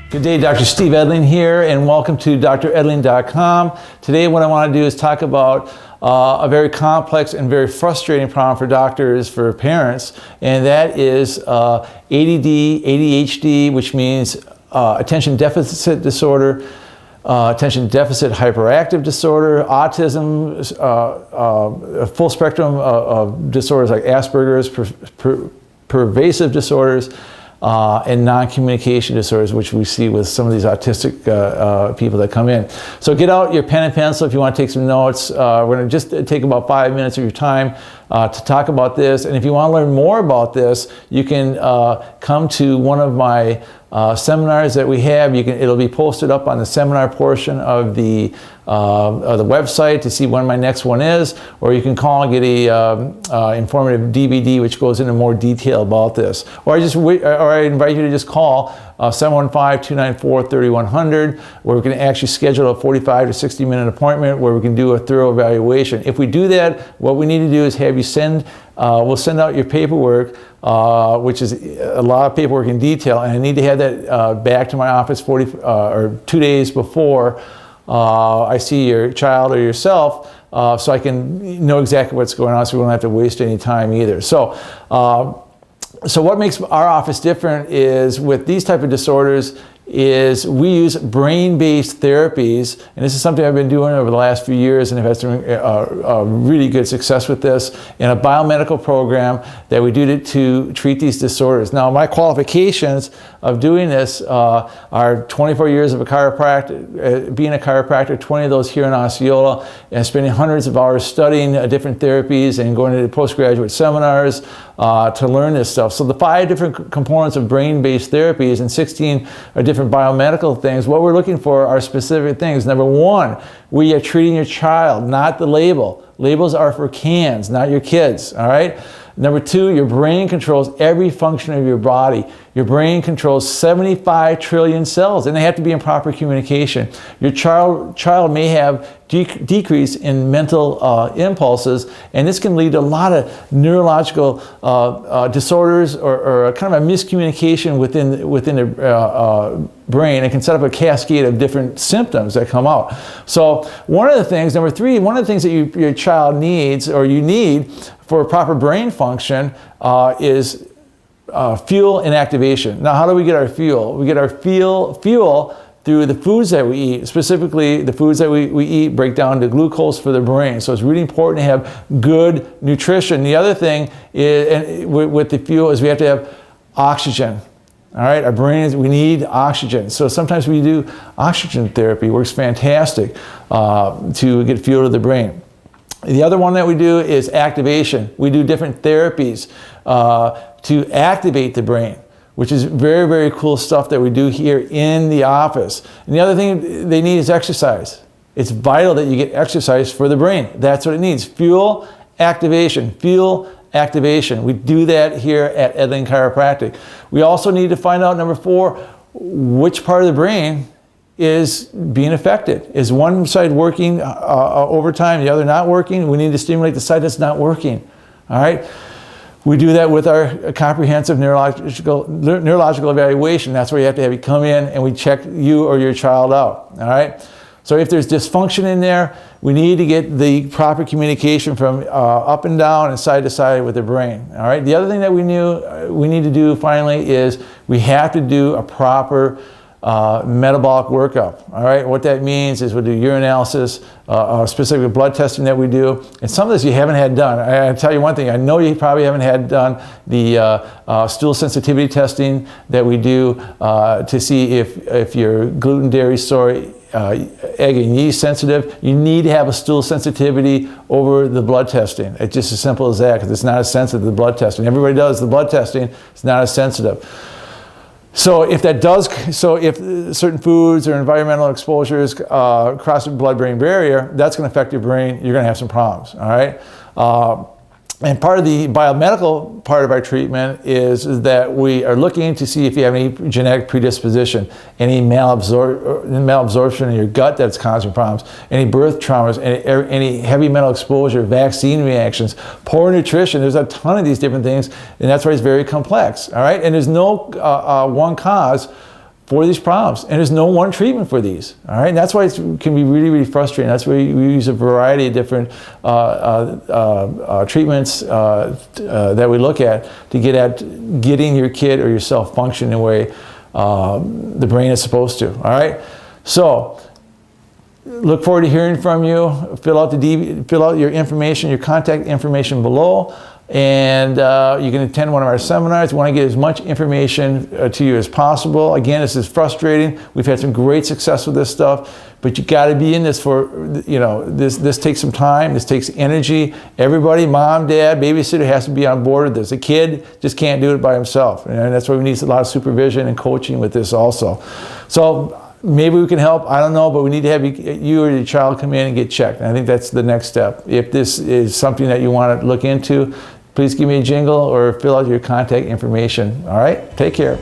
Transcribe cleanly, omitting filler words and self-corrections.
Good day, Dr. Steve Edling here, and welcome to dredling.com. Today what I want to do is talk about a very complex and very frustrating problem for doctors, for parents, and that is ADD, ADHD, which means attention deficit disorder, attention deficit hyperactive disorder, autism, a full spectrum of disorders like Asperger's, pervasive disorders, and non-communication disorders, which we see with some of these autistic people that come in. So get out your pen and pencil if you want to take some notes. We're going to just take about 5 minutes of your time to talk about this. And if you want to learn more about this, you can come to one of my seminars that we have. It'll be posted up on the seminar portion of the website to see when my next one is, or you can call and get a informative DVD which goes into more detail about this. Or I invite you to just call 715-294-3100, where we can actually schedule a 45 to 60 minute appointment where we can do a thorough evaluation. If we do that, what we need to do is have you we'll send out your paperwork, which is a lot of paperwork in detail, and I need to have that back to my office 2 days before I see your child or yourself, so I can know exactly what's going on, so we don't have to waste any time either. So what makes our office different is with these type of disorders is we use brain-based therapies, and this is something I've been doing over the last few years, and I've had some really good success with this in a biomedical program that we do to treat these disorders. Now, my qualifications of doing this are 24 years of a chiropractor, being a chiropractor, 20 of those here in Osceola, and spending hundreds of hours studying different therapies and going to postgraduate seminars to learn this stuff. So the 5 different components of brain-based therapies and 16 are different biomedical things. What we're looking for are specific things. Number 1, we are treating your child, not the label. Labels are for cans, not your kids, all right? Number 2, your brain controls every function of your body. Your brain controls 75 trillion cells, and they have to be in proper communication. Your child may have decrease in mental impulses, and this can lead to a lot of neurological disorders or kind of a miscommunication within the brain. It can set up a cascade of different symptoms that come out. So one of the things, number 3, one of the things that your child needs or you need for proper brain function is fuel and activation. Now, how do we get our fuel? We get our fuel through the foods that we eat. Specifically, the foods that we eat break down to glucose for the brain. So it's really important to have good nutrition. The other thing is, with the fuel is we have to have oxygen. All right, our brains, we need oxygen. So sometimes we do oxygen therapy, works fantastic to get fuel to the brain. The other one that we do is activation. We do different therapies to activate the brain, which is very, very cool stuff that we do here in the office. And the other thing they need is exercise. It's vital that you get exercise for the brain. That's what it needs. Fuel, activation. Fuel, activation. We do that here at Edling Chiropractic. We also need to find out, number 4, which part of the brain is being affected. Is one side working overtime, the other not working? We need to stimulate the side that's not working. All right? We do that with our comprehensive neurological evaluation. That's where you have to have you come in and we check you or your child out. All right? So if there's dysfunction in there, we need to get the proper communication from up and down and side to side with the brain. All right? The other thing that we need to do finally is we have to do a proper metabolic workup. All right, what that means is we'll do urinalysis, specific blood testing that we do, and some of this you haven't had done. I'll tell you one thing, I know you probably haven't had done the stool sensitivity testing that we do to see if you're gluten, dairy, soy, egg and yeast sensitive. You need to have a stool sensitivity over the blood testing. It's just as simple as that, because it's not as sensitive, the blood testing. Everybody does the blood testing, it's not as sensitive. So if certain foods or environmental exposures cross the blood-brain barrier, that's going to affect your brain. You're going to have some problems, all right? And part of the biomedical part of our treatment is that we are looking to see if you have any genetic predisposition, any malabsorption in your gut that's causing problems, any birth traumas, any heavy metal exposure, vaccine reactions, poor nutrition. There's a ton of these different things, and that's why it's very complex, all right? And there's no one cause for these problems, and there's no one treatment for these. All right, and that's why it can be really, really frustrating. That's why we use a variety of different treatments that we look at to get at getting your kid or yourself functioning the way the brain is supposed to. All right, so look forward to hearing from you. Fill out your information, your contact information below. And you can attend one of our seminars. We want to get as much information to you as possible. Again, this is frustrating. We've had some great success with this stuff, but you got to be in this for, this takes some time. This takes energy. Everybody, mom, dad, babysitter has to be on board with this. A kid just can't do it by himself. And that's why we need a lot of supervision and coaching with this also. So maybe we can help, I don't know, but we need to have you or your child come in and get checked. And I think that's the next step. If this is something that you want to look into, please give me a jingle or fill out your contact information. All right, take care.